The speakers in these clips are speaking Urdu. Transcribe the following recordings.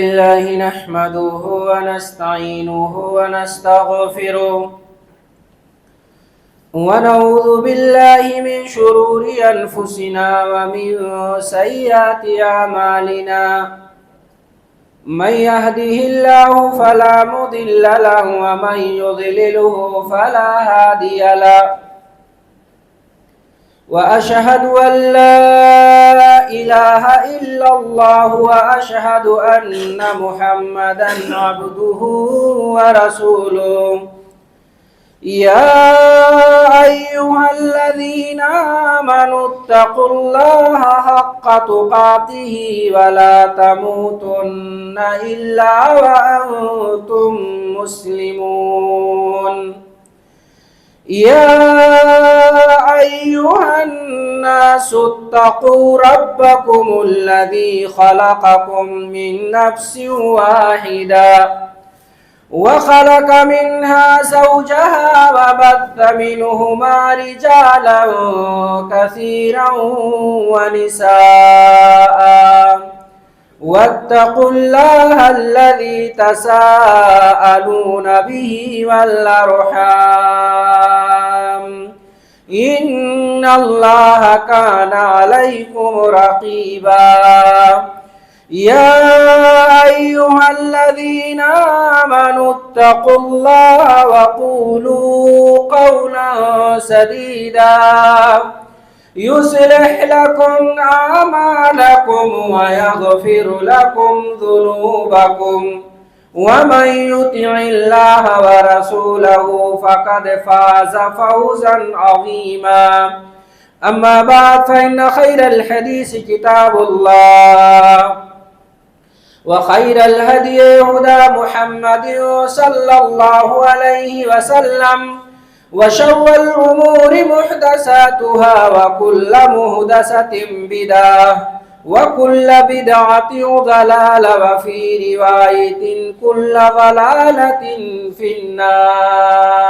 الله نحمده ونستعينه ونستغفره ونعوذ بالله من شرور أنفسنا ومن سيئات أعمالنا من يهده الله فلا مضل له ومن يضلله فلا هادي له وأشهد أن لا إله إلا الله وأشهد أن محمدا عبده ورسوله يا أيها الذين آمنوا اتقوا الله حق تقاته ولا تموتن إلا وأنتم مسلمون يا أيها الناس اتقوا ربكم الذي خلقكم من نفس واحدة وخلق منها زوجها وبث منهما رجالا كثيرا ونساء واتقوا الله الذي تساءلون به والأرحام إن الله كان عليكم رقيبا يا أيها الذين آمنوا اتقوا الله وقولوا قولا سديدا يصلح لكم أعمالكم ويغفر لكم ذنوبكم ومن يطع الله ورسوله فقد فاز فوزا عظيما أما بعد فإن خير الحديث كتاب الله وخير الهدي هدى محمد صلى الله عليه وسلم وشر الأمور محدثاتها وكل محدثة بدعة وكل بدعة ضلالة وفي رواية كل ضلالة في النار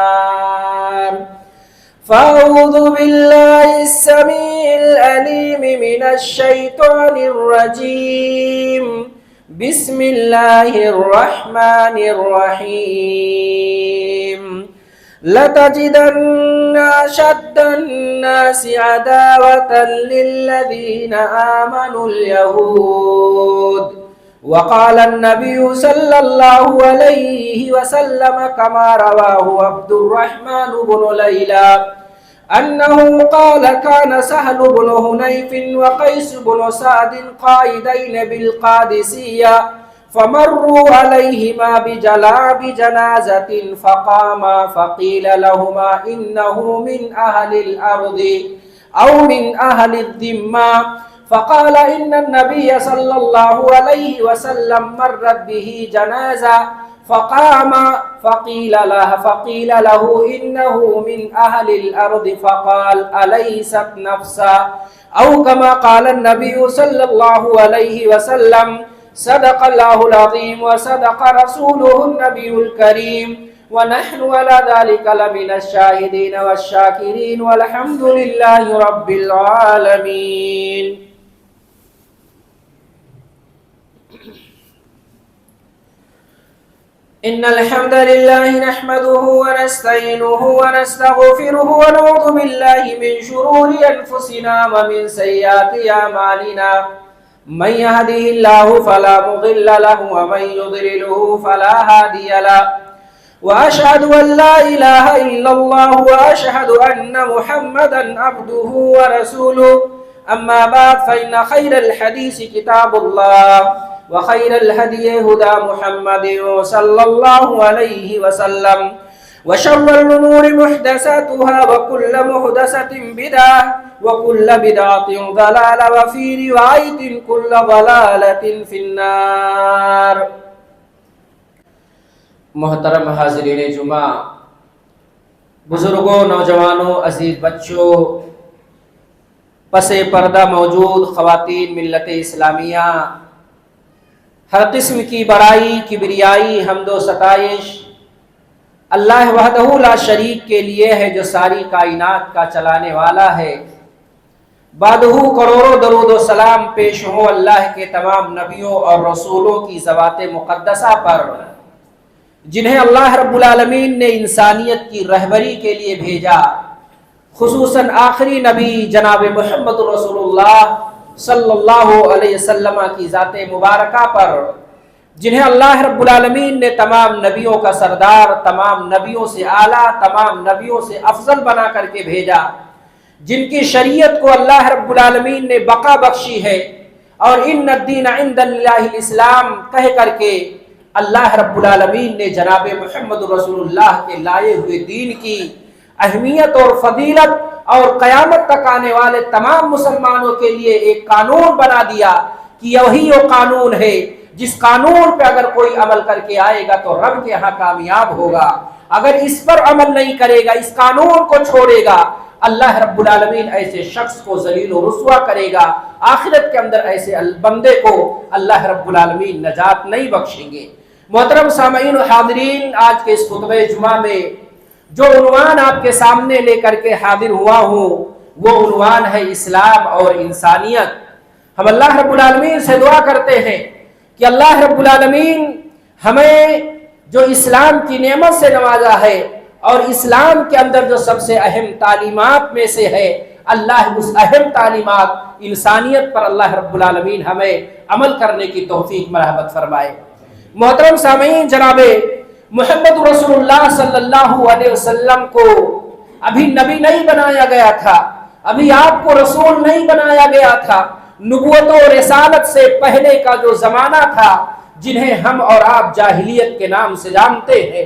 فأعوذ بالله السميع العليم من الشيطان الرجيم بسم الله الرحمن الرحيم لتجدن أشد الناس عداوة للذين آمنوا اليهود وقال النبي صلى الله عليه وسلم كما رواه عبد الرحمن بن ليلى أنه قال كان سهل بن هنيف وقيس بن سعد قائدين بالقادسية فمروا عليهما بجلاب جنازة فقاما فقيل لهما إنه من أهل الأرض أو من أهل الذمة فقال إن النبي صلى الله عليه وسلم مرت به جنازة فقام فقيل له إنه من أهل الأرض فقال أليست نفسا أو كما قال النبي صلى الله عليه وسلم صدق الله العظيم وصدق رسوله النبي الكريم ونحن على ذلك لمن الشاهدين والشاكرين والحمد لله رب العالمين. إن الحمد لله نحمده ونستعينه ونستغفره ونعوذ بالله من شرور أنفسنا ومن سيئات أعمالنا من يهده الله فلا مضل له ومن يضلله فلا هادي له وأشهد أن لا إله إلا الله وأشهد أن محمدا عبده ورسوله أما بعد فإن خير الحديث كتاب الله وخير الهدي هدى محمد صلى الله عليه وسلم وشر الأمور محدثاتها وكل محدثة بدعة وكل بدعة ضلالة وفي رواية كل ضلالة في النار. محترم حاضرین جمعہ، بزرگوں، نوجوانوں، عزیز بچوں، پس پردہ موجود خواتین ملت اسلامیہ، ہر قسم کی بڑائی، کبریائی، حمد و ستائش اللہ وحدہ لا شریک کے لیے ہے جو ساری کائنات کا چلانے والا ہے. بعدہو کروڑوں درود و سلام پیش ہو اللہ کے تمام نبیوں اور رسولوں کی ذوات مقدسہ پر، جنہیں اللہ رب العالمین نے انسانیت کی رہبری کے لیے بھیجا، خصوصاً آخری نبی جناب محمد رسول اللہ صلی اللہ علیہ وسلم کی ذات مبارکہ پر، جنہیں اللہ رب العالمین نے تمام نبیوں کا سردار، تمام نبیوں سے اعلیٰ، تمام نبیوں سے افضل بنا کر کے بھیجا، جن کی شریعت کو اللہ رب العالمین نے بقا بخشی ہے، اور ان الدین عند اللہ الاسلام کہہ کر کے اللہ رب العالمین نے جناب محمد رسول اللہ کے لائے ہوئے دین کی اہمیت اور فضیلت اور قیامت تک آنے والے تمام مسلمانوں کے لیے ایک قانون بنا دیا کہ یہی وہ قانون ہے جس قانون پہ اگر کوئی عمل کر کے آئے گا تو رب کے ہاں کامیاب ہوگا، اگر اس پر عمل نہیں کرے گا، اس قانون کو چھوڑے گا، اللہ رب العالمین ایسے شخص کو ذلیل و رسوا کرے گا، آخرت کے اندر ایسے بندے کو اللہ رب العالمین نجات نہیں بخشیں گے۔ محترم سامعین و حاضرین، آج کے اس خطبہ جمعہ میں جو عنوان آپ کے سامنے لے کر کے حاضر ہوا ہوں وہ عنوان ہے اسلام اور انسانیت۔ ہم اللہ رب العالمین سے دعا کرتے ہیں کہ اللہ رب العالمین ہمیں جو اسلام کی نعمت سے نوازا ہے اور اسلام کے اندر جو سب سے اہم تعلیمات میں سے ہے، اللہ اس اہم تعلیمات انسانیت پر اللہ رب العالمین ہمیں عمل کرنے کی توفیق مرحمت فرمائے۔ محترم سامعین، جناب محمد رسول اللہ صلی اللہ علیہ وسلم کو ابھی نبی نہیں بنایا گیا تھا، ابھی آپ کو رسول نہیں بنایا گیا تھا۔ نبوت و رسالت سے پہلے کا جو زمانہ تھا، جنہیں ہم اور آپ جاہلیت کے نام سے جانتے ہیں،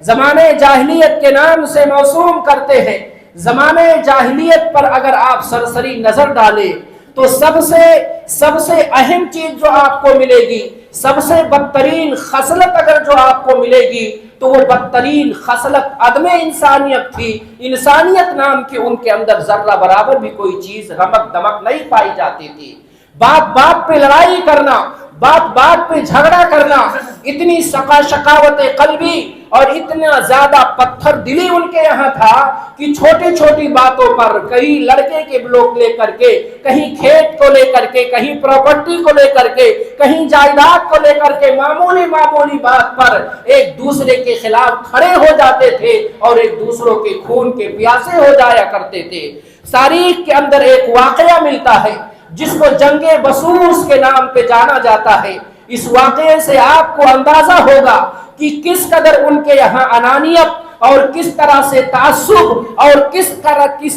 زمانے جاہلیت کے نام سے موسوم کرتے ہیں، زمانے جاہلیت پر اگر آپ سرسری نظر ڈالیں تو سب سے اہم چیز جو آپ کو ملے گی، سب سے بدترین خصلت اگر جو آپ کو ملے گی تو وہ بدترین خصلت عدم انسانیت تھی۔ انسانیت نام کی ان کے اندر ذرہ برابر بھی کوئی چیز رمق دمق نہیں پائی جاتی تھی۔ بات پہ لڑائی کرنا، بات پہ جھگڑا کرنا، اتنی شقاوت قلبی اور اتنا زیادہ پتھر دلی ان کے یہاں تھا کہ چھوٹی چھوٹی باتوں پر، کہیں لڑکے کے بلوک لے کر کے، کہیں کھیت کو لے کر کے، کہیں پراپرٹی کو لے کر کے، کہیں جائیداد کو لے کر کے، معمولی بات پر ایک دوسرے کے خلاف کھڑے ہو جاتے تھے اور ایک دوسروں کے خون کے پیاسے ہو جایا کرتے تھے۔ تاریخ کے اندر ایک واقعہ ملتا ہے جس کو جنگ بسوس کے نام پہ جانا جاتا ہے۔ اس واقعے سے آپ کو اندازہ ہوگا کہ کس قدر ان کے یہاں انانیت اور کس طرح سے تعصب اور کس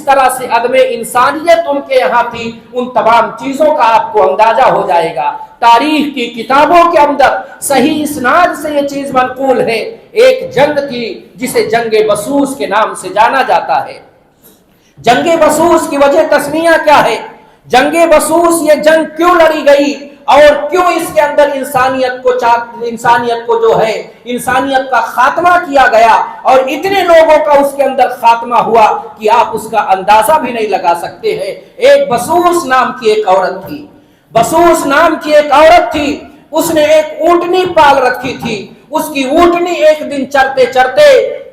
طرح سے عدم انسانیت ان کے یہاں تھی، ان تمام چیزوں کا آپ کو اندازہ ہو جائے گا۔ تاریخ کی کتابوں کے اندر صحیح اسناد سے یہ چیز منقول ہے، ایک جنگ تھی جسے جنگ بسوس کے نام سے جانا جاتا ہے۔ جنگ بسوس کی وجہ تسمیہ کیا ہے؟ جنگ بسوس یہ جنگ کیوں لڑی گئی اور کیوں اس کے اندر انسانیت کو جو ہے انسانیت کا خاتمہ کیا گیا اور اتنے لوگوں کا اس کے اندر خاتمہ ہوا کہ آپ اس کا اندازہ بھی نہیں لگا سکتے ہیں۔ ایک بسوس نام کی ایک عورت تھی، بسوس نام کی ایک عورت تھی، اس نے ایک اونٹنی پال رکھی تھی۔ اس کی اونٹنی ایک دن چرتے چرتے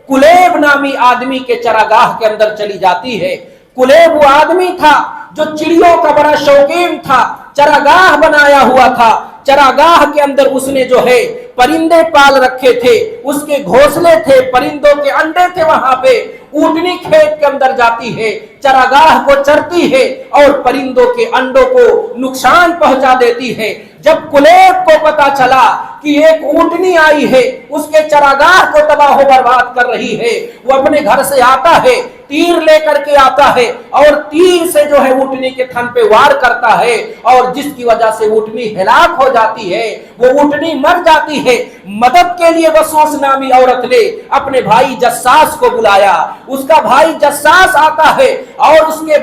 کلیب نامی آدمی کے چراگاہ کے اندر چلی جاتی ہے۔ کلیب وہ آدمی تھا جو چڑیوں کا بڑا شوقین تھا، چراگاہ بنایا ہوا تھا۔ چراگاہ کے اندر اس نے جو ہے پرندے پال رکھے تھے، اس کے گھونسلے تھے، پرندوں کے انڈے تھے وہاں پہ۔ اونٹنی کھیت کے اندر جاتی ہے، چراگاہ کو چرتی ہے اور پرندوں کے انڈوں کو نقصان پہنچا دیتی ہے۔ جب کلیب کو پتا چلا کہ ایک اونٹنی آئی ہے، اس کے چراگاہ کو تباہ و برباد کر رہی ہے، وہ اپنے گھر سے آتا ہے، تیر لے کر کے آتا ہے اور تیر سے جو ہے اونٹنی کے تھن پہ وار کرتا ہے، اور جس کی وجہ سے اونٹنی ہلاک ہو جاتی ہے، وہ اونٹنی مر جاتی ہے۔ مدد کے لیے بسوس نامی عورت نے اپنے بھائی جساس کو بلایا۔ اس کا بھائی جساس آتا ہے اور اس کے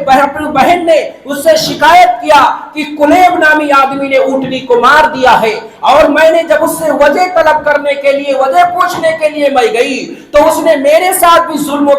بہن نے اس سے شکایت کیا کہ کلیب نامی آدمی نے اونٹنی کو مار دیا ہے، اور میں نے جب اس سے وجہ طلب کرنے کے لیے، وجہ پوچھنے کے لیے میں گئی تو اس نے میرے ساتھ بھی ظلم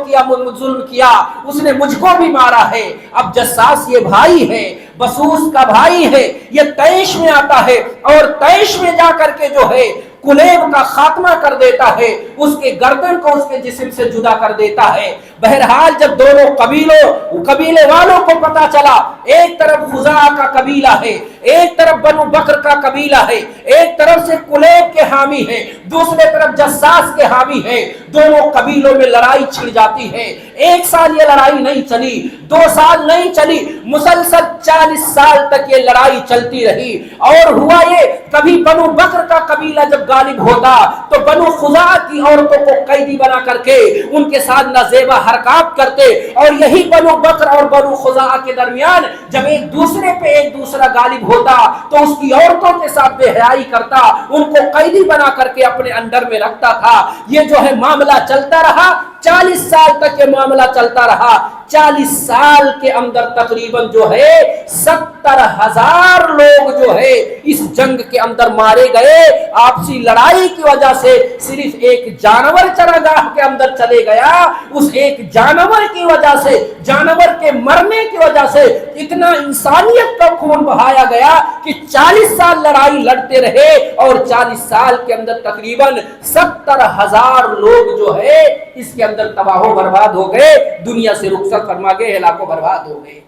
کیا، اس نے مجھ کو بھی مارا ہے۔ اب جساس یہ بھائی ہے، بسوس کا بھائی ہے، یہ طیش میں آتا ہے اور طیش میں جا کر کے جو ہے کلیب کا خاتمہ کر دیتا ہے، اس کے گردن کو اس کے جسم سے جدا کر دیتا ہے۔ بہرحال جب دونوں قبیلے والوں کو پتا چلا، ایک طرف خزاعہ کا قبیلہ ہے، ایک طرف بنو بکر کا قبیلہ ہے، ایک طرف سے کلیب کے حامی ہے، دوسرے طرف جساس کے حامی ہے، دونوں قبیلوں میں لڑائی چھڑ جاتی ہے۔ ایک سال یہ لڑائی نہیں چلی، 2 سال نہیں چلی، مسلسل 40 سال تک یہ لڑائی چلتی رہی۔ اور ہوا یہ، کبھی بنو بکر کا قبیلہ جب غالب ہوتا تو بنو خزاعہ کی عورتوں کو قیدی بنا کر کے ان کے ساتھ نازیبہ حرکات کرتے، اور یہی بنو بکر اور بنو خزاعہ کے درمیان جب ایک دوسرے پہ ایک دوسرا غالب ہوتا تو اس کی عورتوں کے ساتھ بے حیائی کرتا، ان کو قیدی بنا کر کے اپنے اندر میں رکھتا تھا۔ یہ جو ہے معاملہ چلتا رہا، 40 سال تک یہ معاملہ چلتا رہا۔ 40 سال کے اندر تقریباً جو ہے 70,000 لوگ جو ہے اس جنگ کے اندر مارے گئے۔ آپسی لڑائی کی وجہ سے صرف ایک جانور چراگاہ کے اندر چلے گیا، اس ایک جانور کی وجہ سے، جانور کے مرنے کی وجہ سے اتنا انسانیت کا خون بہایا گیا کہ 40 سال لڑائی لڑتے رہے، اور 40 سال کے اندر تقریباً 70,000 لوگ جو ہے اس کے اندر تباہ و برباد ہو گئے، دنیا سے رخصت فرما گئے، ہلاک و برباد ہو گئے۔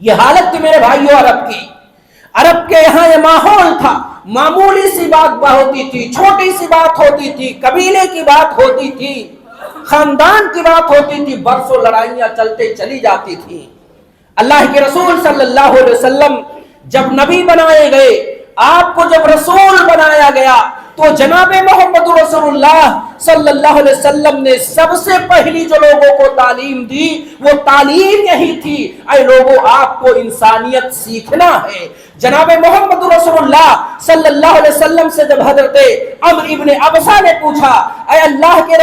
یہ حالت تھی میرے بھائیوں عرب کی۔ عرب کے یہاں یہ ماحول تھا، معمولی سی بات ہوتی تھی، چھوٹی سی بات ہوتی تھی، قبیلے کی بات ہوتی تھی، خاندان کی بات ہوتی تھی، برسوں لڑائیاں چلتے چلی جاتی تھی۔ اللہ کے رسول صلی اللہ علیہ وسلم جب نبی بنائے گئے، آپ کو جب رسول بنایا گیا، تو جناب محمد رسول اللہ صلی اللہ علیہ وسلم نے سب سے پہلی جو لوگوں کو تعلیم دی وہ تعلیم یہی تھی، اے لوگوں آپ کو انسانیت سیکھنا ہے۔ جناب محمد رسول اللہ صلی اللہ علیہ وسلم سے جب حضرت عمرو ابن ابسہ نے پوچھا، اے اللہ کے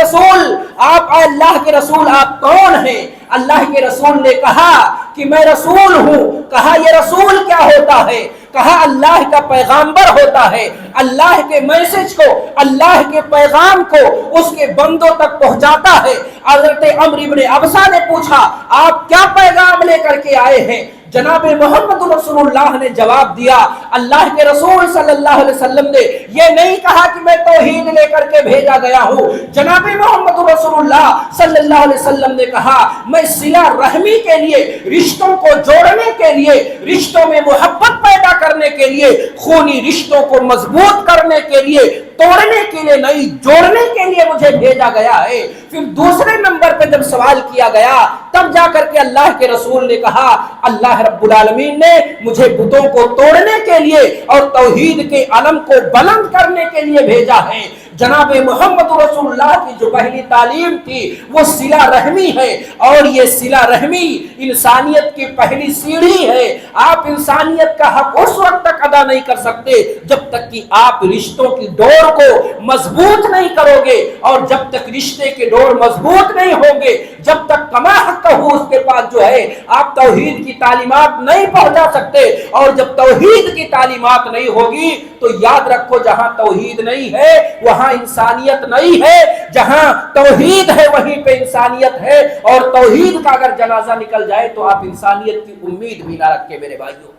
رسول آپ کون ہیں؟ اللہ کے رسول نے کہا کہ میں رسول ہوں۔ کہا یہ رسول کیا ہوتا ہے؟ کہا اللہ کا پیغامبر ہوتا ہے، اللہ کے میسج کو، اللہ کے پیغام کو اس کے بندوں تک پہنچاتا ہے۔ حضرت عمرو ابن ابسہ نے پوچھا آپ کیا پیغام لے کر کے آئے ہیں؟ جناب محمد رسول اللہ نے جواب دیا، اللہ کے رسول صلی اللہ علیہ وسلم نے یہ نہیں کہا کہ میں توحید لے کر کے بھیجا گیا ہوں۔ جناب محمد رسول اللہ صلی اللہ علیہ وسلم نے کہا میں صلہ رحمی کے لیے، رشتوں کو جوڑنے کے لیے، رشتوں میں محبت پیدا کرنے کے لیے، خونی رشتوں کو مضبوط کرنے کے لیے، توڑنے کے لیے نہیں جوڑنے کے لیے مجھے بھیجا گیا ہے۔ پھر دوسرے نمبر پہ جب سوال کیا گیا تب جا کر کے اللہ کے رسول نے کہا اللہ رب العالمین نے مجھے بتوں کو توڑنے کے لیے اور توحید کے علم کو بلند کرنے کے لیے بھیجا ہے۔ جناب محمد رسول اللہ کی جو پہلی تعلیم تھی وہ صلہ رحمی ہے، اور یہ صلہ رحمی انسانیت کی پہلی سیڑھی ہے۔ آپ انسانیت کا حق اس وقت تک ادا نہیں کر سکتے جب تک کہ آپ رشتوں کی ڈور کو مضبوط نہیں کرو گے، اور جب تک رشتے کے ڈور مضبوط نہیں ہوں گے، جب تک کما حق ہو اس کے پاس جو ہے آپ توحید کی تعلیمات نہیں پہنچا سکتے۔ اور جب توحید کی تعلیمات نہیں ہوگی تو یاد رکھو جہاں توحید نہیں ہے وہاں انسانیت نہیں ہے، جہاں توحید ہے وہیں پہ انسانیت ہے، اور توحید کا اگر جنازہ نکل جائے تو آپ انسانیت کی امید بھی نہ رکھے میرے بھائیوں۔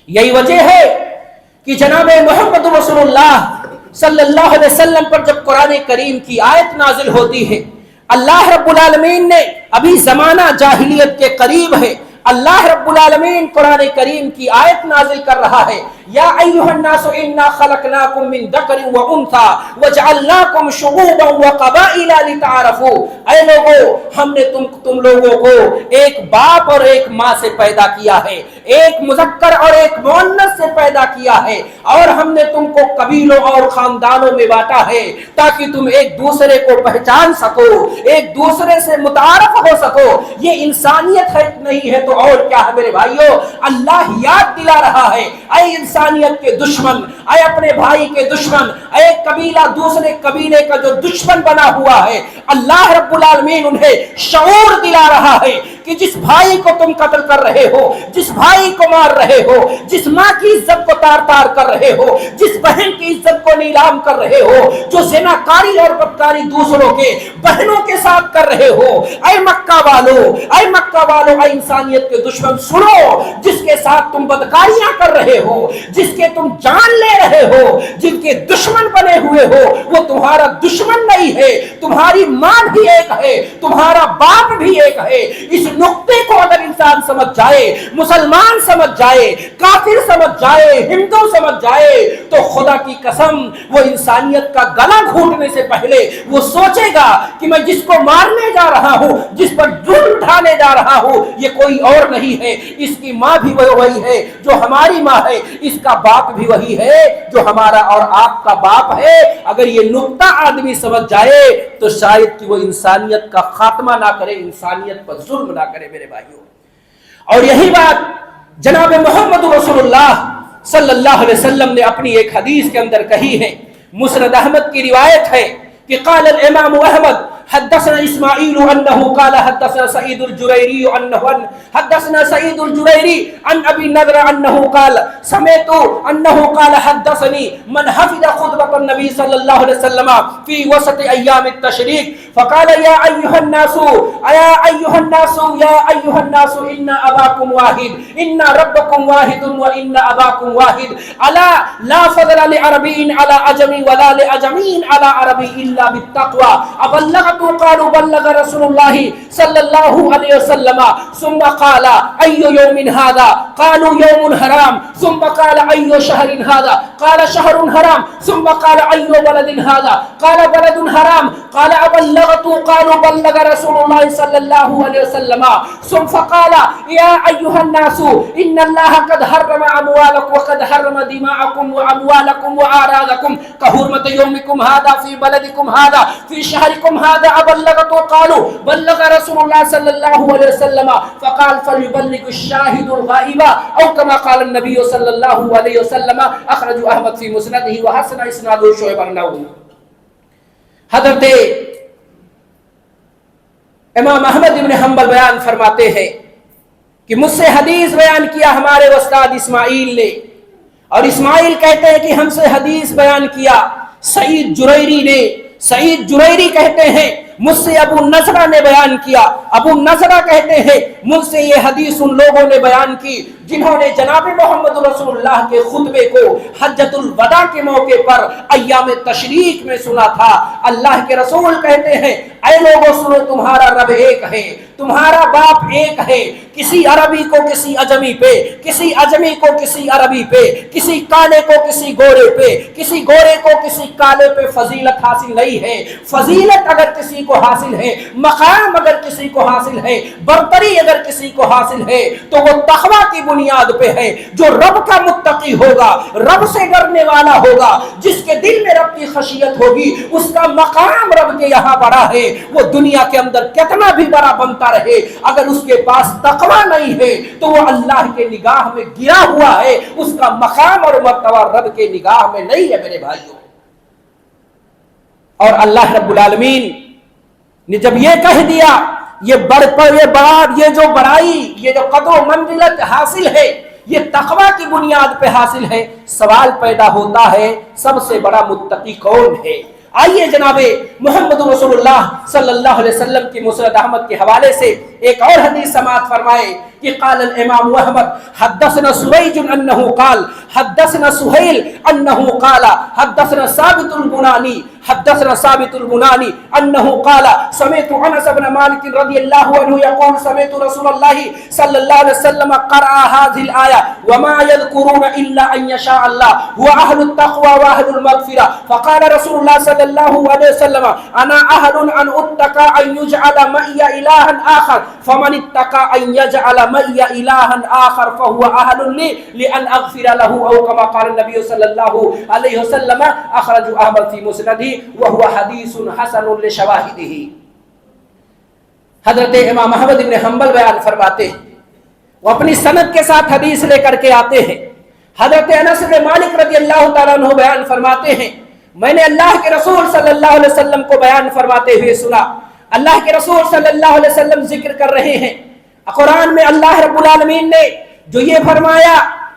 یہی وجہ ہے کہ جناب محمد رسول اللہ صلی اللہ علیہ وسلم پر جب قرآن کریم کی آیت نازل ہوتی ہے، اللہ رب العالمین نے، ابھی زمانہ جاہلیت کے قریب ہے، اللہ رب العالمین قرآن کریم کی آیت نازل کر رہا ہے، یا ایھا الناس انا خلقناکم من ذکر و انثی وجعلناکم شعوبا وقبائل لتعارفوا، اے لوگو ہم نے تم لوگوں کو ایک باپ اور ایک ماں سے پیدا کیا ہے، ایک مذکر اور ایک مؤنث سے پیدا کیا ہے، اور ہم نے تم کو قبیلوں اور خاندانوں میں بانٹا ہے تاکہ تم ایک دوسرے کو پہچان سکو، ایک دوسرے سے متعارف ہو سکو۔ یہ انسانیت ہے نہیں ہے تو اور کیا ہے میرے بھائیوں؟ اللہ یاد دلا رہا ہے، اے انسانیت کے دشمن، اے اپنے بھائی کے دشمن، اے قبیلہ دوسرے قبیلے کا جو دشمن بنا ہوا ہے، اللہ رب العالمین انہیں شعور دلا رہا ہے کہ جس بھائی کو تم قتل کر رہے ہو، جس بھائی کو مار رہے ہو، جس ماں کی عزت کو تار تار کر رہے ہو، جس بہن کی عزت کو نیلام کر رہے ہو، جو زناکاری اور بدکاری دوسروں کے بہنوں کے ساتھ کر رہے ہو، اے مکہ والو، اے مکہ والو، اے انسانیت کے دشمن سنو، جس کے ساتھ تم بدکاریاں کر رہے ہو، جس کے تم جان لے رہے ہو، جن کے دشمن بنے ہوئے ہو وہ تمہارا دشمن نہیں ہے، تمہاری ماں بھی ایک ہے، تمہارا باپ بھی ایک ہے۔ اس نقطے کو اگر انسان سمجھ جائے، مسلمان سمجھ جائے، کافر سمجھ جائے، ہندو سمجھ جائے، تو خدا کی قسم وہ انسانیت کا گلا گھونٹنے سے پہلے وہ سوچے گا کہ میں جس کو مارنے جا رہا ہوں، جس پر جرم ڈھانے جا رہا ہوں، یہ کوئی اور نہیں ہے، اس کی ماں بھی وہی ہے جو ہماری ماں ہے، اس کا باپ بھی وہی ہے جو ہمارا اور آپ کا باپ ہے۔ اگر یہ نقطہ آدمی سمجھ جائے تو شاید کہ وہ انسانیت کا خاتمہ نہ کرے، انسانیت پر ظلم نہ کرے میرے بھائیوں۔ اور یہی بات جناب محمد رسول اللہ صلی اللہ علیہ وسلم نے اپنی ایک حدیث کے اندر کہی ہے، مسند احمد کی روایت ہے کہ قال الامام احمد حدثنا اسماعیل انه قال حدثنا سعید الجریری حدثنا سعید الجریری عن ابی نضر انه قال سمعت انه قال حدثني من حفظ خطبة النبي صلى الله عليه وسلم في وسط ايام التشريق فقال يا ايها الناس ان اباكم واحد ان ربكم واحد وان اباكم واحد الا لا فضل لعربي على عجمي ولا لعجمي على عربي الا بالتقوى ابلغت قالوا بلغ رسول الله صلى الله عليه وسلم ثم قال اي يوم هذا قالوا يوم حرام ثم قال اي شهر هذا قال شهر حرام ثم قال اي بلد هذا قال بلد حرام قال ابلغت قالوا بلغ رسول الله صلى الله عليه وسلم ثم فقال يا ايها الناس ان الله قد حرم اموالكم وقد حرم دماءكم واموالكم واعراضكم كحرمة يومكم هذا في بلدكم هذا في شهركم هذا ابلغت قالوا بلغ رسول الله صلى الله عليه وسلم فقال فليبلغ الشاهد الغائب او كما قال النبي صلى الله عليه وسلم اخرج احمد في مسنده وحسن اسناده شعيب النووي۔ حضرت امام احمد بن حنبل بیان فرماتے ہیں کہ مجھ سے حدیث بیان کیا ہمارے استاد اسماعیل نے، اور اسماعیل کہتے ہیں کہ ہم سے حدیث بیان کیا سعید جریری نے، سعید جریری کہتے ہیں مجھ سے ابو نضرہ نے بیان کیا، ابو نضرہ کہتے ہیں مجھ سے یہ حدیث ان لوگوں نے بیان کی جنہوں نے جناب محمد رسول اللہ کے خطبے کو حجۃ الوداع کے موقع پر ایام تشریق میں سنا تھا۔ اللہ کے رسول کہتے ہیں اے لوگوں سنو، تمہارا رب ایک ہے، تمہارا باپ ایک ہے، کسی عربی کو کسی عجمی پہ، کسی عجمی کو کسی عربی پہ، کسی کالے کو کسی گورے پہ، کسی گورے کو کسی کالے پہ فضیلت حاصل نہیں ہے۔ فضیلت اگر کسی کو حاصل ہے، مقام اگر کسی کو حاصل ہے، برتری اگر کسی کو حاصل ہے تو وہ تقویٰ کی بنیاد پہ ہے۔ جو رب کا متقی ہوگا، رب سے ڈرنے والا ہوگا، جس کے دل میں رب کی خشیت ہوگی، اس کا مقام رب کے یہاں بڑا ہے۔ وہ دنیا کے اندر کتنا بھی بڑا بنتا رہے، اگر اس کے پاس تقویٰ نہیں ہے تو وہ اللہ کے نگاہ میں گرا ہوا ہے، اس کا مقام اور مرتبہ رب کے نگاہ میں نہیں ہے میرے بھائیوں۔ اور اللہ رب العالمین نے جب یہ کہہ دیا یہ جو بڑائی، یہ جو قدر و منزلت حاصل ہے یہ تقویٰ کی بنیاد پہ حاصل ہے، سوال پیدا ہوتا ہے سب سے بڑا متقی کون ہے؟ آئیے جناب محمد رسول اللہ صلی اللہ علیہ وسلم کی مسند احمد کے حوالے سے ایک اور حدیث سماعت فرمائے کہ قال الامام احمد حدثنا سويج انه قال حدثنا سهيل انه قال حدثنا ثابت البناني حدثنا ثابت البناني انه قال سمعت انس بن مالك رضي الله عنه يقول سمعت رسول الله صلى الله عليه وسلم قرأ هذه الآية وما يذكرون الا ان يشاء الله هو اهل التقوى واهل المغفرة فقال رسول الله صلى الله عليه وسلم انا اهل ان اتقى ان يجعل معي الها اخر فمن اتقى ان يجعل معي الها اخر فهو اهل لي لان اغفر له او كما قال النبي صلى الله عليه وسلم اخرج احمد في مسنده وهو حديث حسن لشواهده۔ حضرت امام احمد بن حنبل بیان فرماتے ہیں، وہ اپنی سند کے ساتھ حدیث لے کر کے آتے ہیں۔ حضرت انس بن مالک رضی اللہ تعالیٰ عنہ بیان فرماتے ہیں میں نے اللہ کے رسول صلی اللہ علیہ وسلم کو بیان فرماتے ہوئے سنا، اللہ کے رسول صلی اللہ علیہ وسلم ذکر کر رہے ہیں قرآن میں اللہ رب العالمین نے جو یہ فرمایا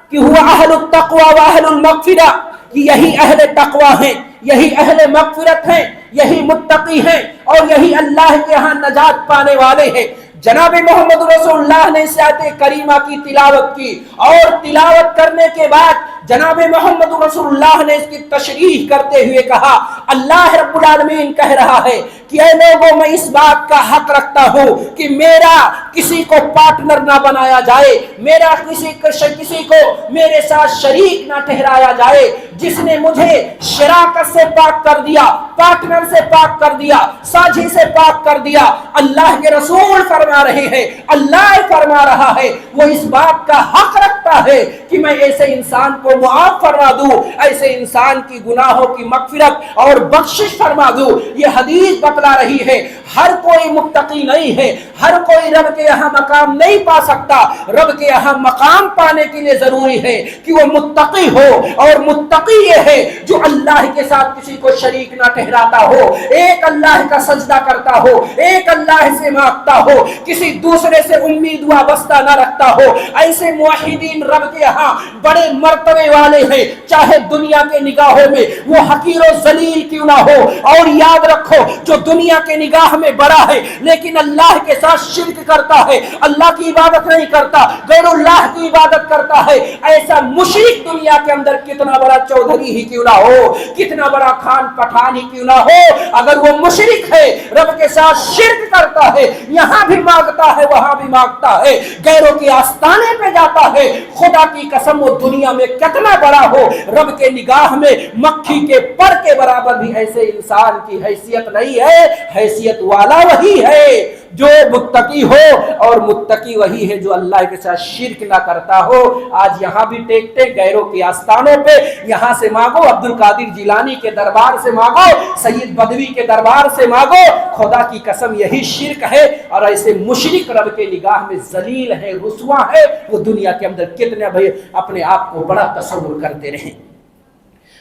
کہ ہوا اہل التقوی و اہل المغفرہ، کہ یہی اہل تقوی ہیں، یہی اہل مغفرت ہیں، یہی متقی ہیں اور یہی اللہ کے ہاں نجات پانے والے ہیں۔ جناب محمد رسول اللہ نے اس آیت کریمہ کی تلاوت کی اور تلاوت کرنے کے بعد جناب محمد رسول اللہ نے اس کی تشریح کرتے ہوئے کہا اللہ رب العالمین کہہ رہا ہے کہ اے لوگوں میں اس بات کا حق رکھتا ہوں کہ میرا کسی کو پارٹنر نہ بنایا جائے، میرا کسی کو میرے ساتھ شریک نہ ٹھہرایا جائے۔ جس نے مجھے شراکت سے پاک کر دیا، پارٹنر سے پاک کر دیا، ساجھی سے پاک کر دیا، اللہ کے رسول فرما رہے ہیں، اللہ فرما رہا ہے وہ اس بات کا حق رکھتا ہے کہ میں ایسے انسان کو معاف فرما دوں، ایسے انسان کی گناہوں کی مغفرت اور بخشش فرما دوں۔ یہ حدیث بتلا رہی ہے ہر کوئی متقی نہیں ہے، ہر کوئی رب کے یہاں مقام نہیں پا سکتا۔ رب کے یہاں مقام پانے کے لیے ضروری ہے کہ وہ متقی ہو، اور متقی یہ ہے جو اللہ کے ساتھ کسی کو شریک نہ ٹھہراتا ہو، ایک اللہ کا سجدہ کرتا ہو، ایک اللہ سے مانگتا ہو، کسی دوسرے سے امید وابستہ نہ رکھتا ہو۔ ایسے موحدین رب کے یہاں بڑے مرتبے والے ہیں، چاہے دنیا کے نگاہوں میں وہ حقیر و ذلیل کیوں نہ ہو۔ اور یاد رکھو جو دنیا کے نگاہ میں بڑا ہے لیکن اللہ کے ساتھ شرک کرتا ہے، اللہ کی عبادت نہیں کرتا، غیر اللہ کی عبادت کرتا ہے، ایسا مشرک دنیا کے اندر کتنا بڑا چودھری ہی کیوں نہ ہو، کتنا بڑا خان پٹھان ہی کیوں نہ ہو، اگر وہ مشرک ہے، رب کے ساتھ شرک کرتا ہے، یہاں بھی مانگتا ہے وہاں بھی مانگتا ہے، غیروں کے آستانے پہ جاتا ہے، خدا کی قسم وہ دنیا میں کتنا بڑا ہو، رب کے نگاہ میں مکھی کے پر کے برابر بھی ایسے انسان کی حیثیت نہیں ہے۔ حیثیت والا وہی ہے جو متقی ہو، اور متقی وہی ہے جو اللہ کے ساتھ شرک نہ کرتا ہو۔ آج یہاں بھی ٹیکتے غیروں کے آستانوں پہ، یہاں سے مانگو عبد القادر جیلانی کے دربار سے مانگو، سید بدوی کے دربار سے مانگو، خدا کی قسم یہی شرک ہے۔ اور ایسے مشرک رب کے نگاہ میں ذلیل ہے، رسوا ہے، وہ دنیا کے اندر کتنے بھائی اپنے آپ کو بڑا تصور کرتے رہے۔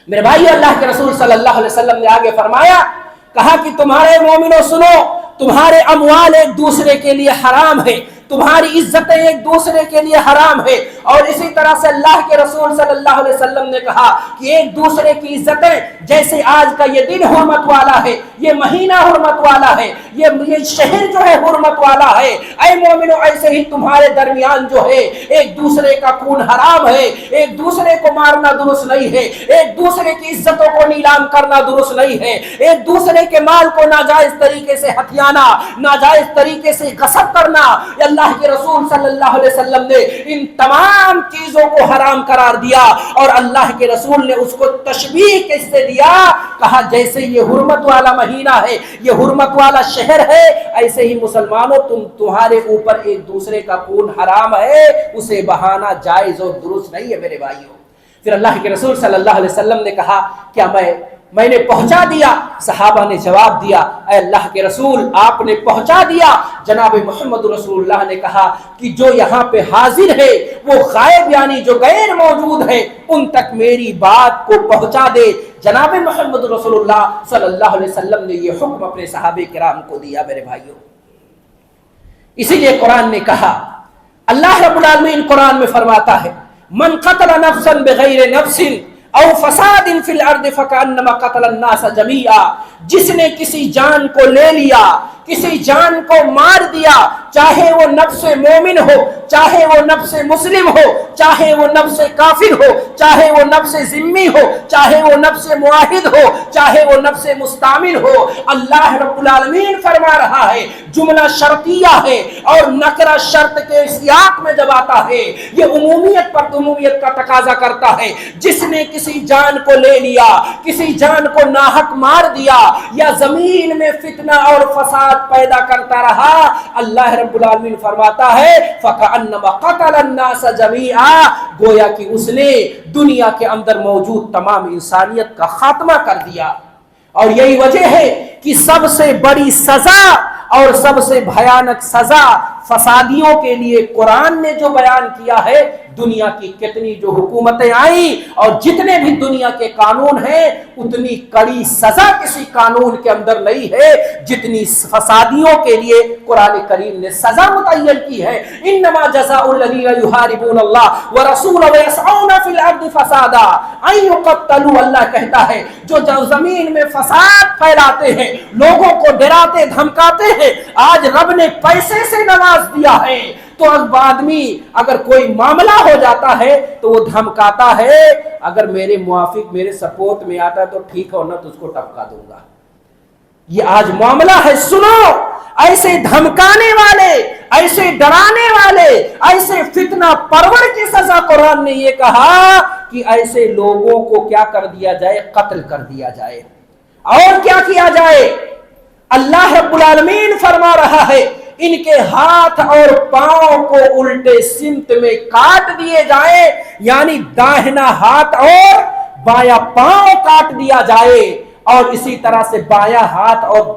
میرے بھائی اللہ کے رسول صلی اللہ علیہ وسلم نے آگے فرمایا، کہا کہ تمہارے مومنوں سنو، تمہارے اموال ایک دوسرے کے لیے حرام ہے، تمہاری عزتیں ایک دوسرے کے لیے حرام ہے۔ اور اسی طرح سے اللہ کے رسول صلی اللہ علیہ وسلم نے کہا کہ ایک دوسرے کی عزتیں، جیسے آج کا یہ دن حرمت والا ہے، یہ مہینہ حرمت والا ہے، یہ شہر جو ہے حرمت والا ہے، اے مومنو ایسے ہی تمہارے درمیان جو ہے ایک دوسرے کا خون حرام ہے، ایک دوسرے کو مارنا درست نہیں ہے، ایک دوسرے کی عزتوں کو نیلام کرنا درست نہیں ہے، ایک دوسرے کے مال کو ناجائز طریقے سے ہتھیانا، ناجائز طریقے سے غصب کرنا۔ اللہ کے رسول صلی اللہ علیہ وسلم نے ان تمام چیزوں کو حرام قرار دیا، اور اللہ کے رسول نے اس کو تشبیہ کس سے دیا، کہا جیسے یہ حرمت والا مہینہ ہے، یہ حرمت والا شہر ہے، ایسے ہی مسلمانوں تمہارے اوپر ایک دوسرے کا خون حرام ہے، اسے بہانا جائز اور درست نہیں ہے میرے بھائیوں۔ پھر اللہ کے رسول صلی اللہ علیہ وسلم نے کہا کیا میں نے پہنچا دیا؟ صحابہ نے جواب دیا اے اللہ کے رسول آپ نے پہنچا دیا۔ جناب محمد رسول اللہ نے کہا کہ جو یہاں پہ حاضر ہے وہ غائب یعنی جو غیر موجود ہے ان تک میری بات کو پہنچا دے۔ جناب محمد رسول اللہ صلی اللہ علیہ وسلم نے یہ حکم اپنے صحابہ کرام کو دیا میرے بھائیوں۔ اسی لیے قرآن نے کہا، اللہ رب العالمین قرآن میں فرماتا ہے من قتل نفسا بغیر نفس او فساد فی الارض فکأنما قتل الناس جمیعا، جس نے کسی جان کو لے لیا، کسی جان کو مار دیا، چاہے وہ نفس مومن ہو، چاہے وہ نفس مسلم ہو، چاہے وہ نفس کافر ہو، چاہے وہ نفس ذمی ہو، چاہے وہ نفس معاہد ہو، چاہے وہ نفس مستعمل ہو، اللہ رب العالمین فرما رہا ہے جملہ شرطیہ ہے، اور نکرہ شرط کے سیاق میں جب آتا ہے یہ عمومیت پر عمومیت کا تقاضا کرتا ہے۔ جس نے کسی جان کو لے لیا، کسی جان کو ناحق مار دیا، یا زمین میں فتنہ اور فساد پیدا کرتا رہا، اللہ رب العالمین فرماتا ہے فَكَأَنَّمَا قَتَلَ النَّاسَ جَمِيعًا، گویا کہ اس نے دنیا کے اندر موجود تمام انسانیت کا خاتمہ کر دیا۔ اور یہی وجہ ہے کہ سب سے بڑی سزا اور سب سے بھیانک سزا فسادیوں کے لیے قرآن نے جو بیان کیا ہے دنیا کی کتنی جو حکومتیں آئیں اور جتنے بھی دنیا کے قانون ہیں اتنی کڑی سزا کسی قانون کے اندر نہیں ہے جتنی فسادیوں کے لیے قرآن کریم نے سزا متعین کی ہے. انما جزاء الذین یحاربون اللہ ورسولہ ویسعون فی الارض فسادا ان یقتلوا. اللہ کہتا ہے جو زمین میں فساد پھیلاتے ہیں, لوگوں کو ڈراتے دھمکاتے ہیں, آج رب نے پیسے سے نواز دیا ہے تو اب آدمی اگر کوئی معاملہ ہو جاتا ہے تو وہ دھمکاتا ہے, اگر میرے موافق میرے سپورٹ میں آتا ہے تو ٹھیک ہے, نہ تو اس کو ٹپکا دوں گا. یہ آج معاملہ ہے. سنو, ایسے دھمکانے والے, ایسے ڈرانے والے, ایسے فتنہ پرور کی سزا قرآن نے یہ کہا کہ ایسے لوگوں کو کیا کر دیا جائے, قتل کر دیا جائے. اور کیا کیا جائے؟ اللہ رب العالمین فرما رہا ہے ان کے ہاتھ اور پاؤں کو الٹے سمت میں کاٹ دیے جائیں, یعنی داہنا ہاتھ اور بایاں پاؤں کاٹ دیا جائے, اور اسی طرح سے بایاں ہاتھ اور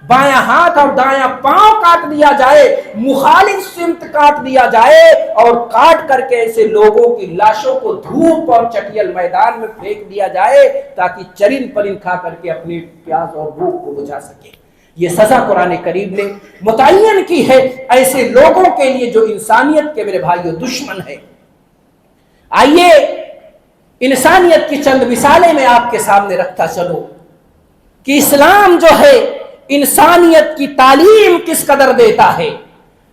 بایاں ہاتھ اور دایاں پاؤں کاٹ دیا جائے, مخالف سمت کاٹ دیا جائے, اور کاٹ کر کے ایسے لوگوں کی لاشوں کو دھوپ اور چٹیل میدان میں پھینک دیا جائے تاکہ چرند پرند کھا کر کے اپنی پیاس اور بھوک کو بجھا سکے. یہ سزا قرآن کریم نے متعین کی ہے ایسے لوگوں کے لیے جو انسانیت کے میرے بھائیوں دشمن ہے. آئیے انسانیت کی چند مثالیں میں آپ کے سامنے رکھتا چلوں کہ اسلام جو ہے انسانیت کی تعلیم کس قدر دیتا ہے,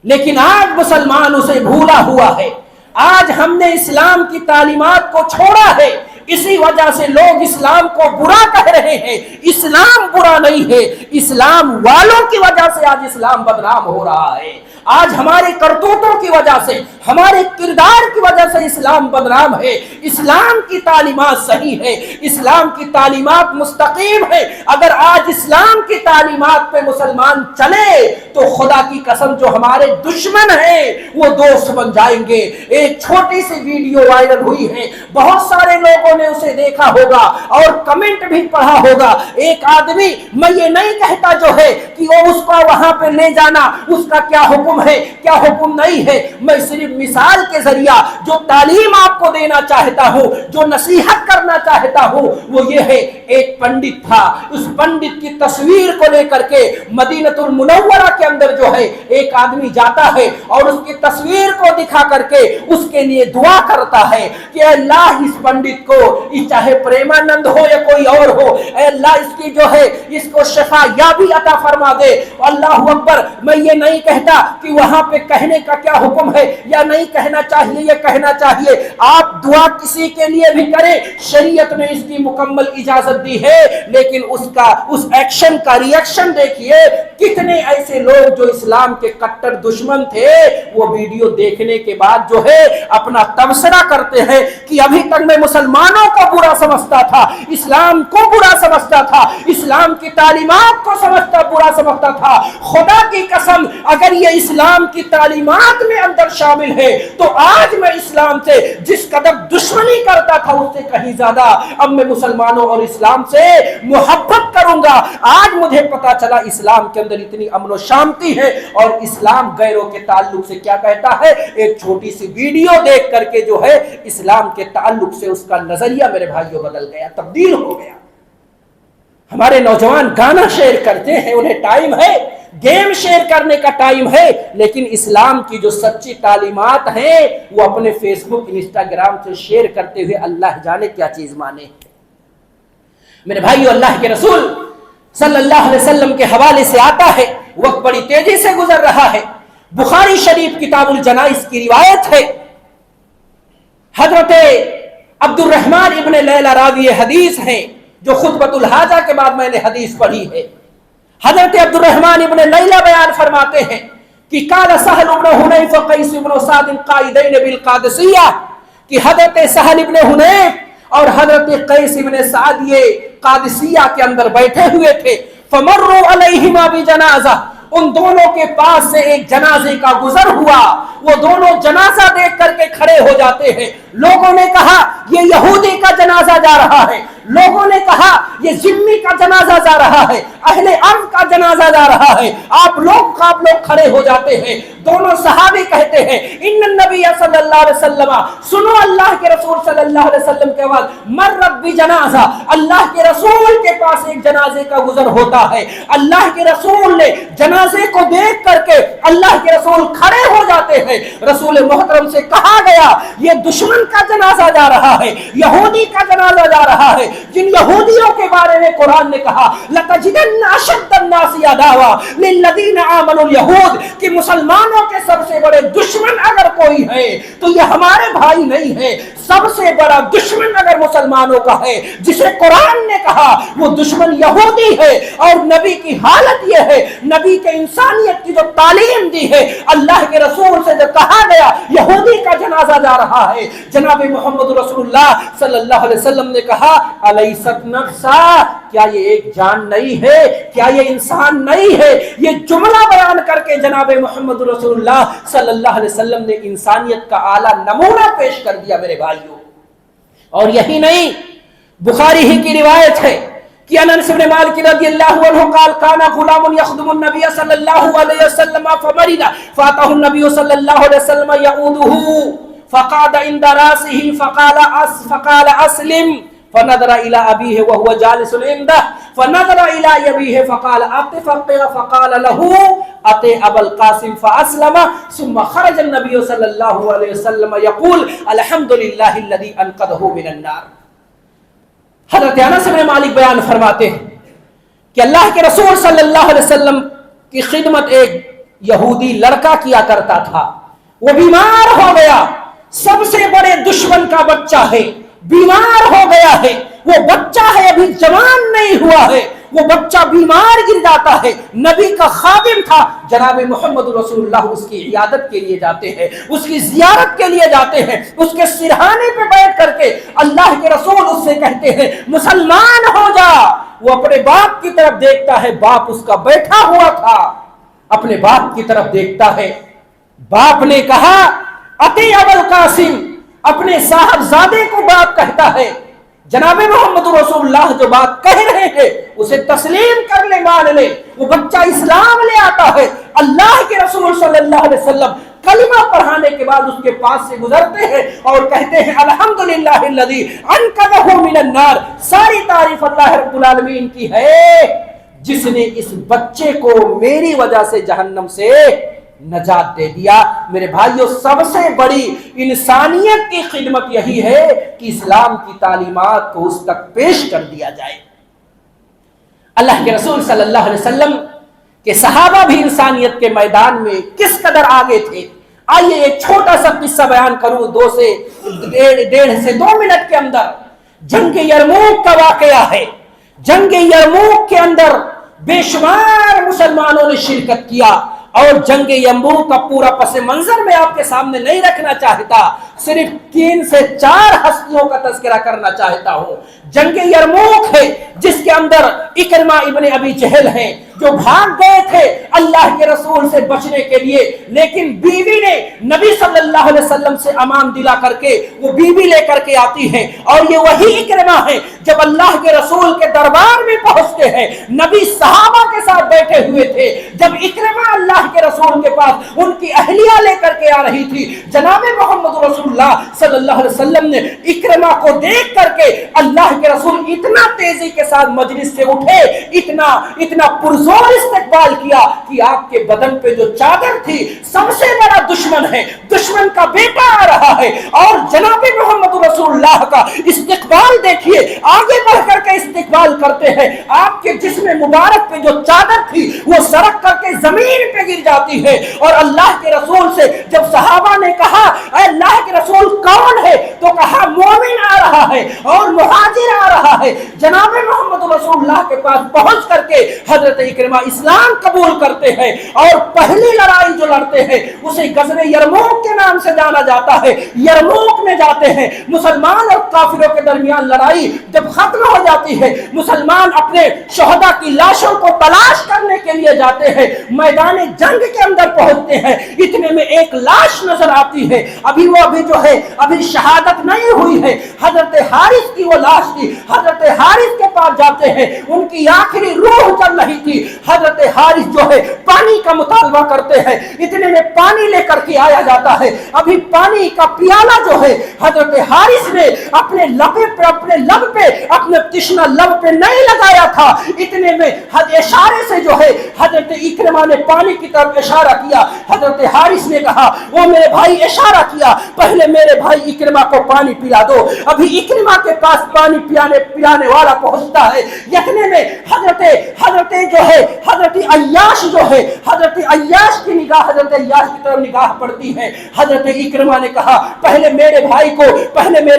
لیکن آج مسلمان اسے بھولا ہوا ہے. آج ہم نے اسلام کی تعلیمات کو چھوڑا ہے, اسی وجہ سے لوگ اسلام کو برا کہہ رہے ہیں. اسلام برا نہیں ہے, اسلام والوں کی وجہ سے آج اسلام بدنام ہو رہا ہے. آج ہمارے کرتوتوں کی وجہ سے, ہمارے کردار کی وجہ سے اسلام بدنام ہے. اسلام کی تعلیمات صحیح ہے, اسلام کی تعلیمات مستقیم ہے. اگر آج اسلام کی تعلیمات پہ مسلمان چلے تو خدا کی قسم جو ہمارے دشمن ہیں وہ دوست بن جائیں گے. ایک چھوٹی سی ویڈیو وائرل ہوئی ہے, بہت سارے لوگوں نے اسے دیکھا ہوگا اور کمنٹ بھی پڑھا ہوگا. ایک آدمی, میں یہ نہیں کہتا جو ہے کہ وہ اس کو وہاں پہ لے جانا اس کا کیا حکم ہے کیا حکم نہیں ہے, میں صرف مثال کے ذریعہ جو تعلیم آپ کو دینا چاہتا ہوں, جو نصیحت کرنا چاہتا ہوں وہ یہ ہے. ایک پنڈت تھا, اس پنڈت کی تصویر کو لے کر کے مدینہ المنورہ کے اندر جو ہے ایک آدمی جاتا ہے اور اس کی تصویر کو دکھا کر کے اس کے لیے دعا کرتا ہے کہ اے اللہ اس پنڈت کو, چاہے پریمانند ہو یا کوئی اور ہو, اے اللہ اس کی جو ہے اس کو شفا یابی عطا فرما دے. اللہ اکبر. میں یہ نہیں کہتا کہ وہاں پہ کہنے کا کیا حکم ہے یا نہیں کہنا چاہیے, یہ کہنا چاہیے. آپ دعا کسی کے لیے بھی کریں, شریعت نے اس کی مکمل اجازت دی ہے, لیکن اس ایکشن کا ریئیکشن دیکھیے. کتنے ایسے لوگ جو اسلام کے کٹر دشمن تھے وہ ویڈیو دیکھنے کے بعد جو ہے اپنا تبصرہ کرتے ہیں کہ ابھی تک میں مسلمانوں کو برا سمجھتا تھا, اسلام کو برا سمجھتا تھا, اسلام کی تعلیمات کو برا سمجھتا تھا. خدا کی قسم اگر یہ اسلام کی تعلیمات میں اندر شامل ہے تو آج میں اسلام سے جس قدر دشمنی کرتا تھا اس سے کہیں زیادہ اب میں مسلمانوں اور اسلام سے محبت کروں گا. آج مجھے پتا چلا اسلام کے اندر اتنی امن و شانتی ہے, اور اسلام غیروں کے تعلق سے کیا کہتا ہے. ایک چھوٹی سی ویڈیو دیکھ کر کے جو ہے اسلام کے تعلق سے اس کا نظریہ میرے بھائیوں بدل گیا, تبدیل ہو گیا. ہمارے نوجوان گانا شیئر کرتے ہیں, انہیں ٹائم ہے, گیم شیئر کرنے کا ٹائم ہے, لیکن اسلام کی جو سچی تعلیمات ہیں وہ اپنے فیس بک انسٹاگرام سے شیئر کرتے ہوئے اللہ جانے کیا چیز مانے. میرے بھائیو, اللہ کے رسول صلی اللہ علیہ وسلم کے حوالے سے آتا ہے, وقت بڑی تیزی سے گزر رہا ہے. بخاری شریف کتاب الجنائز کی روایت ہے, حضرت عبد الرحمن ابن لیلہ راوی حدیث ہیں جو خطبۃ الحاجہ کے بعد میں نے حدیث پڑھی ہے. حضرت عبد الرحمن ابن لیلہ بیان فرماتے ہیں کہ قال سہل ابن حنیف وقیس ابن سعد قائدین بالقادسیہ, کہ حضرت سہل ابن حنیف اور حضرت قیس ابن سعد یہ قادسیہ کے اندر بیٹھے ہوئے تھے. فمروا علیہما بجنازہ, ان دونوں کے پاس سے ایک جنازے کا گزر ہوا, وہ دونوں جنازہ دیکھ کر کے کھڑے ہو جاتے ہیں. لوگوں نے کہا یہ یہودی کا جنازہ جا رہا ہے, لوگوں نے کہا یہ ذمہ کا جنازہ جا رہا ہے، اہل ارض کا جنازہ جا رہا ہے، آپ لوگ کھڑے ہو جاتے ہیں۔ دونوں صحابی کہتے ہیں ان النبی صلی اللہ علیہ وسلم، سنو اللہ کے رسول صلی اللہ علیہ وسلم کے بعد، مر بجنازہ، اللہ کے رسول کے پاس ایک جنازے کا گزر ہوتا ہے، اللہ کے رسول نے جنازے کو دیکھ کر کے اللہ کے رسول کھڑے ہو جاتے ہیں۔ رسول محترم سے کہا گیا یہ دشمن کا جنازہ جا رہا ہے، یہودی کا جنازہ جا رہا ہے، جن یہودیوں کے بارے میں قرآن نے کہا لَتَجِدَنَّ أَشَدَّ النَّاسِ عَدَاوَةً لِلَّذِينَ آمَنُوا الْيَهُودَ، کہ مسلمانوں کے سب سے بڑے دشمن اگر کوئی ہے تو یہ ہمارے بھائی نہیں ہے، سب سے بڑا دشمن اگر مسلمانوں کا ہے جسے قرآن نے کہا وہ دشمن یہودی ہے۔ اور نبی کی حالت یہ ہے، نبی کے انسانیت کی جو تعلیم دی ہے، اللہ کے رسول سے جو کہا گیا یہودی کا جنازہ جا رہا ہے، جناب محمد رسول اللہ صلی اللہ علیہ وسلم نے کہا الیست نفسا، کیا یہ ایک جان نہیں ہے، کیا یہ انسان نہیں ہے؟ یہ جملہ بیان کر کے جناب محمد رسول اللہ صلی اللہ علیہ وسلم نے انسانیت کا اعلیٰ نمونہ پیش کر دیا میرے بھائیوں۔ اور یہی نہیں، بخاری ہی کی روایت ہے کہ انس بن مالک رضی اللہ عنہ قال کان غلام یخدم النبی صلی اللہ علیہ وسلم فمرض فاتاه النبی صلی اللہ علیہ وسلم يعوده فقعد عند راسه فقال اسلم فنظر الى ابيه وهو جالس عنده فنظر الى ابيه فقال اتفق فقال له اتي ابا القاسم فاسلم ثم خرج النبي صلى الله عليه وسلم يقول الحمد لله الذي انقذه من النار۔ حضرت انس بن مالک بیان فرماتے ہیں کہ اللہ کے رسول صلی اللہ علیہ وسلم کی خدمت ایک یہودی لڑکا کیا کرتا تھا، وہ بیمار ہو گیا، سب سے بڑے دشمن کا بچہ ہے، بیمار ہو گیا ہے، وہ بچہ ہے ابھی جوان نہیں ہوا ہے، وہ بچہ بیمار گر جاتا ہے، نبی کا خادم تھا، جناب محمد رسول اللہ اس کی عیادت کے لیے جاتے ہیں، اس کی زیارت کے لیے جاتے ہیں، اس کے سرہانے پہ بیٹھ کر کے اللہ کے رسول اس سے کہتے ہیں مسلمان ہو جا۔ وہ اپنے باپ کی طرف دیکھتا ہے، باپ اس کا بیٹھا ہوا تھا، اپنے باپ کی طرف دیکھتا ہے، باپ نے کہا اتی ابو القاسم، اپنے صاحبزادے کو باپ کہتا ہے، جناب محمد رسول اللہ جو بات کہہ رہے ہیں اسے تسلیم کر لے، مان لے۔ وہ بچہ اسلام لے آتا ہے، اللہ کے رسول صلی اللہ علیہ وسلم کلمہ پڑھانے کے بعد اس کے پاس سے گزرتے ہیں اور کہتے ہیں الحمدللہ الذی انقذہ من النار، ساری تعریف اللہ رب العالمین کی ہے جس نے اس بچے کو میری وجہ سے جہنم سے نجات دے دیا۔ میرے بھائیوں، سب سے بڑی انسانیت کی خدمت یہی ہے کہ اسلام کی تعلیمات کو اس تک پیش کر دیا جائے۔ اللہ کے رسول صلی اللہ علیہ وسلم کے صحابہ بھی انسانیت کے میدان میں کس قدر آگے تھے۔ آئیے ایک چھوٹا سا قصہ بیان کروں، 1.5 سے 2 منٹ کے اندر۔ جنگ یرموک کا واقعہ ہے۔ جنگ یرموک کے اندر بے شمار مسلمانوں نے شرکت کیا، اور جنگ یرموک کا پورا پس منظر میں آپ کے سامنے نہیں رکھنا چاہتا، صرف 3 سے 4 ہستیوں کا تذکرہ کرنا چاہتا ہوں۔ جنگ یرموک ہے جس کے اندر اکرمہ ابن ابی جہل ہیں جو بھاگ گئے تھے اللہ کے رسول سے بچنے کے لیے، لیکن بیوی نے نبی صلی اللہ علیہ وسلم سے امان دلا کر کے وہ بیوی لے کر کے آتی ہے، اور یہ وہی اکرمہ ہے جب اللہ کے رسول کے دربار میں پہنچتے ہیں، نبی صحابہ کے ساتھ بیٹھے ہوئے تھے، جب اکرمہ اللہ کے رسول کے پاس ان کی اہلیہ لے کر کے آ رہی تھی، جناب محمد رسول اللہ صلی اللہ علیہ وسلم نے اکرمہ کو دیکھ کر کے اللہ کے رسول اتنا تیزی کے ساتھ مجلس سے اٹھے، اتنا پرزور استقبال کیا کہ آپ کے بدن پہ جو چادر تھی، سب سے بڑا دشمن ہے، دشمن کا بیٹا آ رہا ہے، اور جناب محمد رسول اللہ کا استقبال دیکھیے، آگے بڑھ کر کے استقبال کرتے ہیں، آپ کے جسم مبارک پہ جو چادر تھی وہ سرک کر کے زمین پہ گر جاتی ہے۔ اور اللہ کے رسول سے جب صحابہ نے کہا اے اللہ کے رسول کون ہے، تو کہا مومن آ رہا ہے اور مہاجر آ رہا ہے۔ جناب محمد رسول اللہ کے پاس پہنچ کر کے حضرت اکرمہ اسلام قبول کرتے ہیں اور پہلی لڑائی جو لڑتے ہیں اسے غزوہ یرموک کے نام سے جانا جاتا ہے. یرموک میں جاتے ہیں, مسلمان اور کافروں کے درمیان لڑائی جب ختم ہو جاتی ہے, مسلمان اپنے شہداء کی لاشوں کو تلاش کرنے کے لیے جاتے ہیں, میدان جنگ کے اندر پہنچتے ہیں, اتنے میں ایک لاش نظر آتی ہے, ابھی جو ہے ابھی شہادت نہیں ہوئی ہے, حضرت حارث کی وہ لاش تھی. حضرت حارث کے پاس جاتے ہیں, ان کی آخری روح چل رہی تھی. حضرت حارث جو ہے پانی کا مطالبہ کرتے ہیں, اتنے میں پانی لے کر کے آیا جاتا ہے. ابھی پانی کا پیالہ جو ہے حضرت حارث نے اپنے لب پہ اپنے تشنہ لب پہ نہیں لگایا تھا, اتنے میں اشارے سے جو ہے حضرت اکرمہ نے پانی کی طرف اشارہ کیا. حضرت حارث نے کہا وہ میرے بھائی اشارہ کیا, پہلے میرے بھائی اکرمہ کو پانی پلا دو. ابھی اکرمہ کے پاس پانی پلانے والا پہنچتا ہے, یقینے میں حضرت جو ہے حضرت عیاش جو ہے حضرت عیاش کی نگاہ حضرت عیاش کی طرف نگاہ پڑتی ہے. حضرت اکرمہ نے کہا پہلے میرے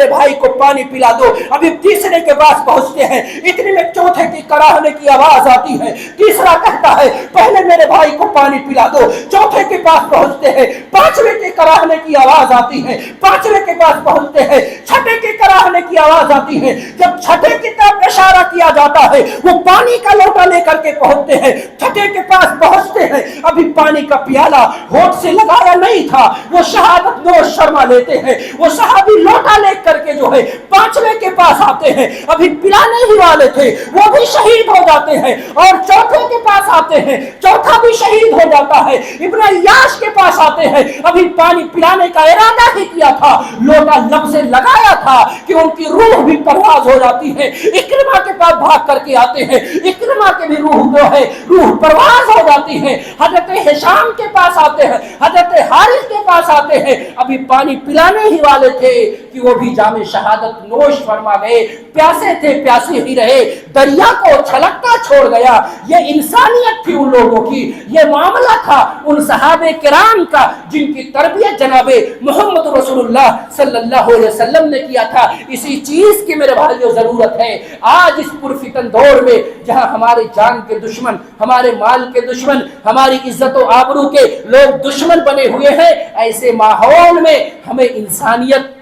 بھائی کو پانی پلا دو. ابھی تیسرے کے پاس پہنچتے ہیں, اتنے میں چوتھے کی کراہنے کی آواز آتی ہے. تیسرا کہتا ہے پہلے میرے بھائی کو پانی پلا دو. چوتھے کے پاس پہنچتے ہیں, پانچویں کے کراہنے کی آواز آتی ہے. پانچویں کے پاس پہنچتے ہیں, چھٹے کے کراہنے کی آواز آتی ہے. جب چھٹے کی طرف اشارہ کیا جاتا ہے وہ پانی کا لوٹا لے کر کے پہنچتے ہیں. چھٹے کے پاس پہنچتے ہیں, ابھی پانی کا پیالہ ہونٹ سے لگایا نہیں تھا, وہ شہادت نوش شرما لیتے ہیں. وہ صحابی لوٹا لے کر کے جو ہے پانچویں کے پاس آتے ہیں, ابھی پلانے ہی والے تھے, وہ بھی شہید ہو جاتے ہیں. اور چوتھے کے پاس آتے ہیں, چوتھا بھی شہید ہو جاتا ہے. ابن عیاش کے پاس آتے ہیں, ابھی پانی پلانے کا ارادہ ہی کیا تھا, لوٹا لب سے لگایا تھا کہ ان کی روح بھی پرواز ہو جاتی ہے. اکرمہ کے پاس بھاگ کر کے آتے ہیں, اکرمہ کے بھی روح جو ہے روح پرواز ہو جاتی ہے. حضرت ہشام کے پاس آتے ہیں, حضرت حارث کے پاس آتے ہیں, ابھی پانی پلانے ہی والے تھے کہ وہ بھی جام شہادت نوش فرما گئے. پیاسے تھے, پیاسے ہی رہے, دریا کو چھلکتا چھوڑ گیا. یہ انسانیت تھی ان لوگوں کی, یہ معاملہ تھا ان صحابہ کرام کا جن کی تربیت جناب محمد رسول اللہ صلی اللہ علیہ وسلم نے کیا تھا. اسی چیز کی میرے بھائیوں ضرورت ہے آج اس پرفتن دور میں, جہاں ہمارے جان کے دشمن, ہمارے مال کے دشمن, ہماری عزت و آبرو کے لوگ دشمن بنے ہوئے ہیں. ایسے ماحول میں ہمیں انسانیت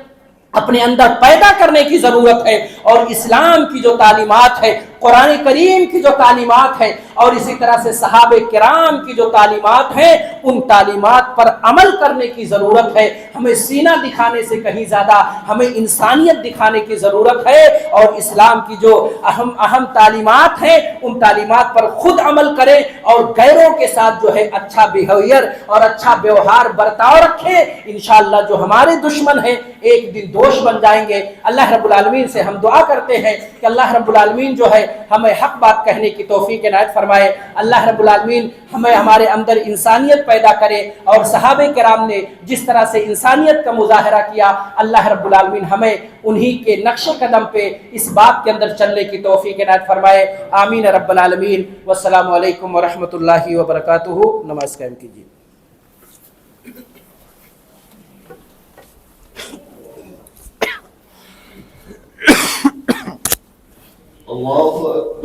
اپنے اندر پیدا کرنے کی ضرورت ہے, اور اسلام کی جو تعلیمات ہے, قرآن کریم کی جو تعلیمات ہے, اور اسی طرح سے صحابہ کرام کی جو تعلیمات ہیں, ان تعلیمات پر عمل کرنے کی ضرورت ہے. ہمیں سینہ دکھانے سے کہیں زیادہ ہمیں انسانیت دکھانے کی ضرورت ہے, اور اسلام کی جو اہم تعلیمات ہیں ان تعلیمات پر خود عمل کریں, اور غیروں کے ساتھ جو ہے اچھا بیہیویئر اور اچھا ویوہار برتاؤ رکھیں. انشاءاللہ جو ہمارے دشمن ہیں ایک دن دوست بن جائیں گے. اللہ رب العالمین سے ہم دعا کرتے ہیں کہ اللہ رب العالمین جو ہے ہمیں حق بات کہنے کی توفیق عنایت فرمائے. اللہ رب العالمین ہمیں ہمارے اندر انسانیت پیدا کرے, اور صحابہ کرام نے جس طرح سے انسانیت کا مظاہرہ کیا, اللہ رب العالمین ہمیں انہی کے نقش قدم پہ اس بات کے اندر چلنے کی توفیق عنایت فرمائے. آمین رب العالمین. والسلام علیکم ورحمۃ اللہ وبرکاتہ. نماز قائم کیجیے. اللہ اکبر.